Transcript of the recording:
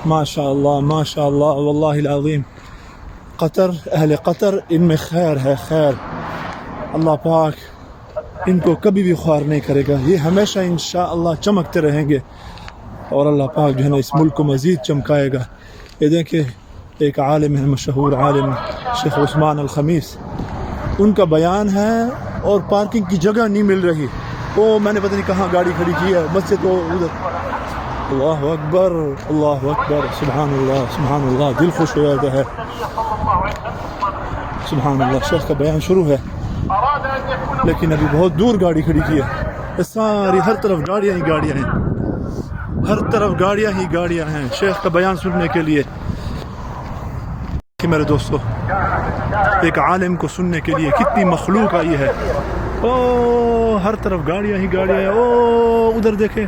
ماشاء اللہ ماشاء اللہ واللہ العظیم قطر، اہل قطر ان میں خیر ہے، خیر. اللہ پاک ان کو کبھی بھی خوار نہیں کرے گا، یہ ہمیشہ انشاءاللہ چمکتے رہیں گے، اور اللہ پاک جو ہے نا اس ملک کو مزید چمکائے گا. یہ دیکھیں ایک عالم ہے، مشہور عالم شیخ عثمان الخمیس، ان کا بیان ہے اور پارکنگ کی جگہ نہیں مل رہی. وہ میں نے پتہ نہیں کہاں گاڑی کھڑی کی ہے، مسجد تو ادھر. اللہ اکبر اللہ اکبر، سبحان اللہ سبحان اللہ، دل خوش ہو جاتا ہے. سبحان اللہ. شیخ کا بیان شروع ہے لیکن ابھی بہت دور گاڑی کھڑی کی ہے. یہ ساری ہر طرف گاڑیاں ہی گاڑیاں ہیں، ہر طرف گاڑیاں ہی گاڑیاں ہیں شیخ کا بیان سننے کے لیے. کہ میرے دوستو ایک عالم کو سننے کے لیے کتنی مخلوق آئی ہے. او ہر طرف گاڑیاں ہی گاڑیاں ہیں. او ادھر دیکھیں